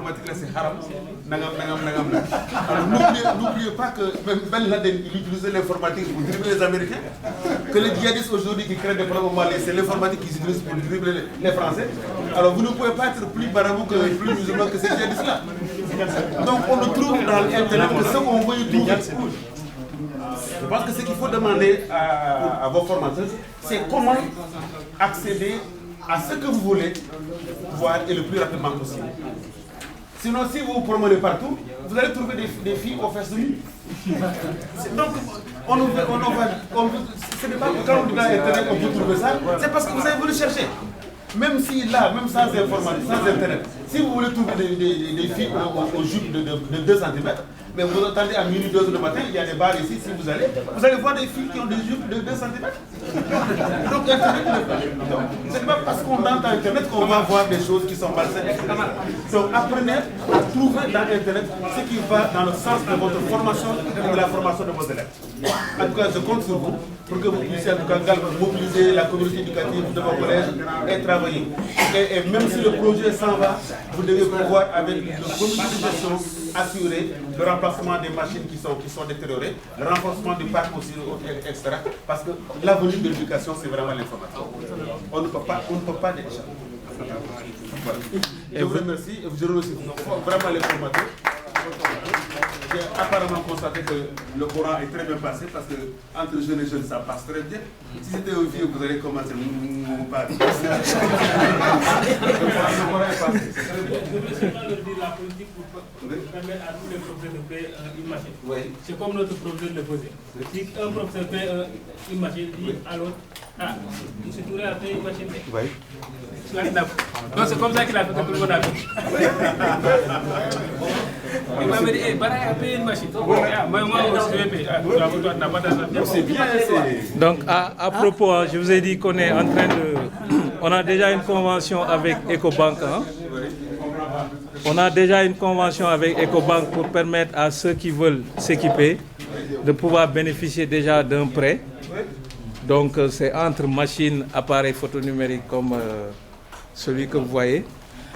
l'informatique là c'est haram. Alors n'oubliez pas que même Ben Laden il utilisait l'informatique pour dribbler les Américains. Que les djihadistes aujourd'hui qui créent des problèmes au Mali, c'est l'informatique qu'ils utilisent pour dribbler les Français. Alors vous ne pouvez pas être plus marabout que plus musulman que ces djihadistes là. Donc on ne trouve dans l'internet que ce qu'on veut y trouver. Je pense que ce qu'il faut demander à vos formateurs, c'est comment accéder à ce que vous voulez voir et le plus rapidement possible. Sinon, si vous vous promenez partout, vous allez trouver des filles aux fesses nues. Donc, ce n'est pas que quand on dit dans Internet on peut trouver ça, c'est parce que vous avez voulu chercher. Même si là, même sans informatique, sans Internet, si vous voulez trouver des filles aux jupes de 2 cm, mais vous attendez à minuit, 2 heures du matin, il y a des bars ici, si vous allez voir des filles qui ont des jupes de 2 cm. Donc Internet, ce n'est pas parce qu'on entre Internet qu'on va voir des choses qui sont malsaines, etc. Donc apprenez à trouver dans Internet ce qui va dans le sens de votre formation et de la formation de vos élèves. En tout cas, je compte sur vous pour que vous puissiez en tout cas mobiliser la communauté éducative de vos collèges et travailler. Et même si le projet s'en va, vous devez pouvoir, avec le comité de gestion, assurer le remplacement des machines qui sont détériorées, le renforcement du parc aussi, etc. Parce que l'avenir de l'éducation, c'est vraiment l'informatique. On ne peut pas l'échapper. Voilà. Je vous remercie et je remercie vraiment les formateurs. J'ai apparemment constaté que le Coran est très bien passé parce que entre jeunes et jeunes ça passe très bien. Si c'était un vieux, vous allez commencer pas. Le Coran est passé. Je veux le dire la politique pour permettre à tous les professeurs de payer une machine. Oui. C'est comme notre professeur le faisait. Si un professeur paye une machine, il dit à l'autre, ah, il se tourne à payer une machine. Oui. Donc c'est comme ça qu'il a fait que tout le monde a fait. Il m'avait dit, hey, Bara a payé une machine. Moi aussi, je vais payer. C'est bien. Donc, à propos, je vous ai dit qu'on est en train de... On a déjà une convention avec EcoBank. Hein? On a déjà une convention avec EcoBank pour permettre à ceux qui veulent s'équiper de pouvoir bénéficier déjà d'un prêt. Donc, c'est entre machines, appareils photonumériques comme celui que vous voyez.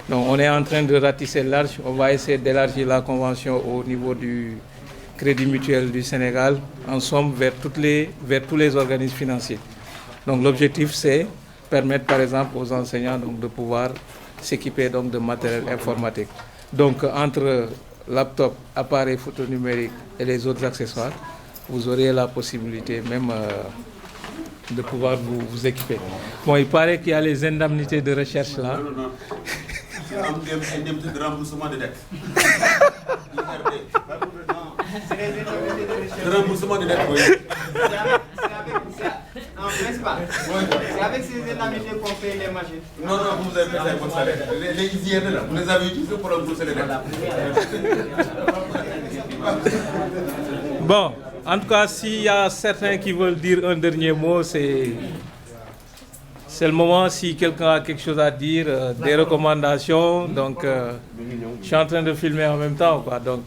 Donc, on est en train de ratisser large. On va essayer d'élargir la convention au niveau du Crédit Mutuel du Sénégal, en somme vers tous les organismes financiers. Donc, l'objectif, c'est permettre, par exemple, aux enseignants donc, de pouvoir s'équiper donc, de matériel informatique. Donc, entre laptop, appareil photonumérique et les autres accessoires, vous aurez la possibilité même de pouvoir vous équiper. Bon, il paraît qu'il y a les indemnités de recherche là. Non. Indemnité de remboursement de dettes. De remboursement de dettes, oui. En principal, c'est avec ces indemnités qu'on paye les machines. Non, vous avez payé votre salaire. Les ISIR là, vous les avez utilisés pour rembourser les dettes. Bon, en tout cas, s'il y a certains qui veulent dire un dernier mot, c'est le moment. Si quelqu'un a quelque chose à dire, des recommandations. Donc, je suis en train de filmer en même temps, quoi. Donc,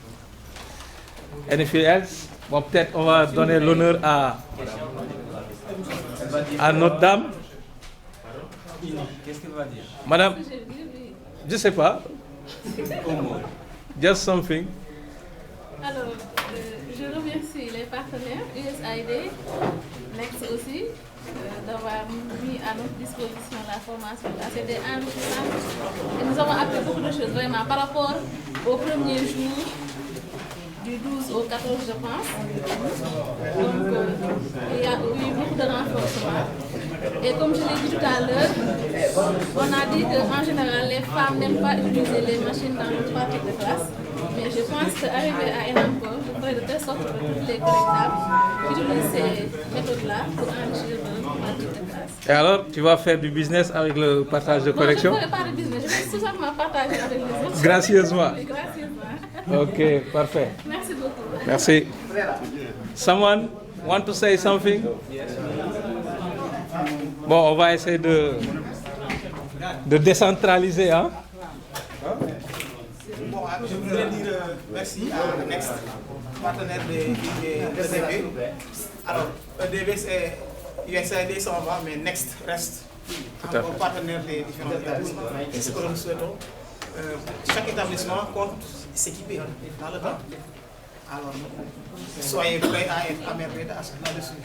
anything else? Bon, peut-être on va donner l'honneur à notre dame. Qu'est-ce qu'elle va dire? Madame, je ne sais pas. Just something. Alors, je remercie les partenaires, USAID, Next aussi, d'avoir mis à notre disposition la formation. C'était enrichissant et nous avons appris beaucoup de choses vraiment par rapport au premier jour du 12 au 14, je pense. Donc, il y a eu beaucoup de renforcement. Et comme je l'ai dit tout à l'heure, on a dit qu'en général, les femmes n'aiment pas utiliser les machines dans le pratique de classe. Mais je pense qu'arriver à ENAMCO, je ferai de telle sorte que toutes les collègues utilisent ces méthodes-là pour enrichir leur pratique de classe. Et alors, tu vas faire du business avec le partage de correction? Non, je ne ferai pas de business, je vais tout simplement partager avec les autres. Gracieusement. Oui, gracieusement. Ok, parfait. Merci beaucoup. Merci. Someone want to say something? Bon, on va essayer de décentraliser, hein? Bon, je voudrais dire merci à Next, partenaire de EDV. Alors, EDV, c'est USAID s'en va, mais Next reste encore partenaire des différentes écoles. Et ce que nous souhaitons, chaque établissement compte s'équiper dans le temps. Alors, soyez prêts à être amerveillés là-dessus.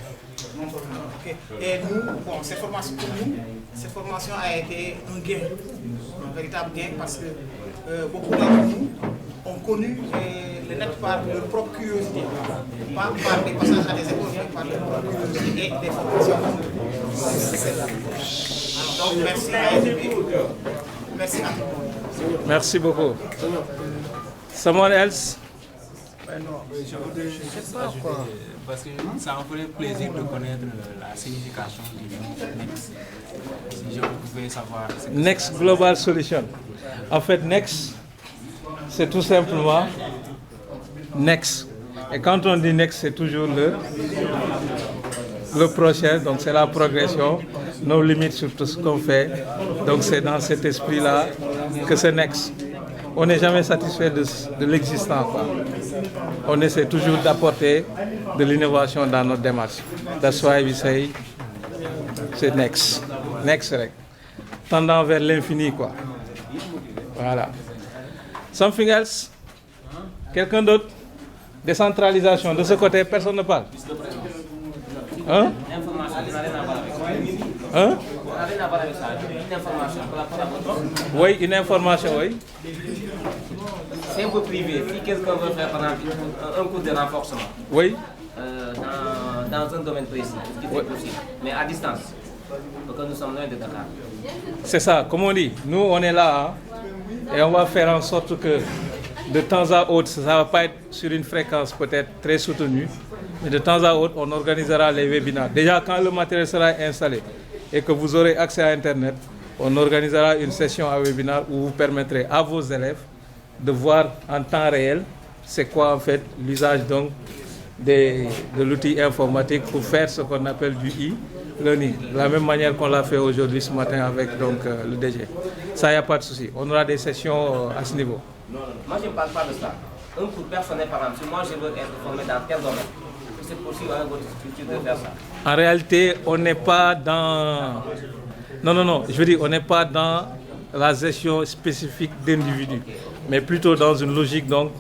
Okay. Et nous, bon, cette formation a été un gain, un véritable gain, parce que beaucoup d'entre nous ont connu le net par leur propre curiosité, pas par des passages à des écoles, mais par leur propre curiosité et des formations. Donc, merci à ASB. Merci à vous. Merci beaucoup. Someone else? Je sais pas quoi. Parce que ça me ferait plaisir de connaître la signification du nom NEXT. Si je pouvais savoir. Next Global Solution. En fait, Next, c'est tout simplement Next. Et quand on dit Next, c'est toujours le prochain, donc c'est la progression, nos limites sur tout ce qu'on fait. Donc c'est dans cet esprit-là que c'est Next. On n'est jamais satisfait de l'existant, quoi. On essaie toujours d'apporter de l'innovation dans notre démarche. That's why we say c'est Next. Next, tendant vers l'infini, quoi. Voilà. Something else? Quelqu'un d'autre? Décentralisation. De ce côté, personne ne parle. Hein? Hein? Oui, une information, oui. C'est un peu privé. Si quelqu'un veut faire par exemple un cours de renforcement, Oui. Dans un domaine précis, ce qui est possible, mais à distance, parce que nous sommes loin de Dakar. C'est ça, comme on dit, nous on est là, hein, et on va faire en sorte que de temps à autre, ça ne va pas être sur une fréquence peut-être très soutenue, mais de temps à autre, on organisera les webinaires. Déjà, quand le matériel sera installé et que vous aurez accès à Internet, on organisera une session à webinaire où vous permettrez à vos élèves de voir en temps réel c'est quoi en fait l'usage donc de l'outil informatique pour faire ce qu'on appelle du e-learning, de la même manière qu'on l'a fait aujourd'hui ce matin avec donc, le DG. Ça, il n'y a pas de souci. On aura des sessions à ce niveau. Non, moi je ne parle pas de ça. Un cours personnel par exemple, si moi je veux être formé dans tel domaine, c'est possible avec votre structure de faire ça. En réalité, on n'est pas dans... Non, je veux dire, on n'est pas dans la gestion spécifique d'individus, mais plutôt dans une logique donc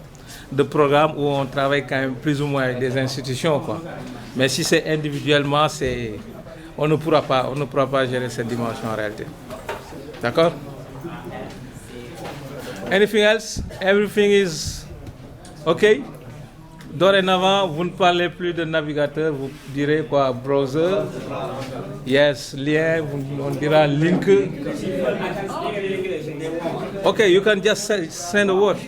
de programme où on travaille quand même plus ou moins avec des institutions, quoi. Mais si c'est individuellement, on ne pourra pas gérer cette dimension en réalité. D'accord? Anything else? Everything is okay? Dorénavant, vous ne parlez plus de navigateur, vous direz quoi? Browser? Yes, lien, on dira link. Okay, you can just send a word.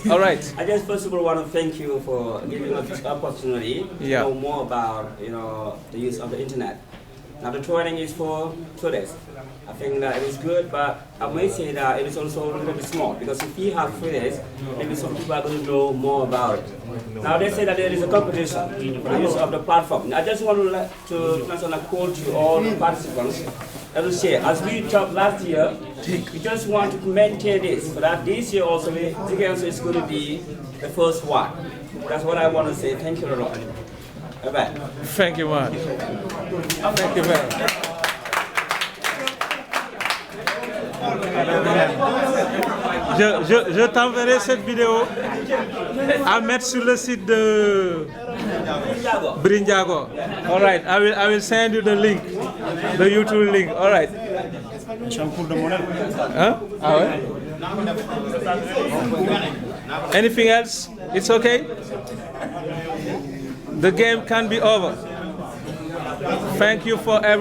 All right. I just first of all want to thank you for giving us this opportunity to know more about the use of the internet. Now the training is for students. I think that it is good, but I may say that it is also a little bit small because if we have students, maybe some people are going to know more about it. Now they say that there is a competition for the use of the platform. I just want to transfer a call to all the participants. As I say, as we talked last year, we just want to maintain this, so that this year also is going to be the first one. That's what I want to say. Thank you very much. Bye-bye. Thank you, man. Thank you very much. Je t'enverrai cette vidéo à mettre sur le site de Brinjago. All right, I will send you the link, the YouTube link. All right. Hein? Ah ouais? Anything else? It's okay? The game can be over. Thank you for everything.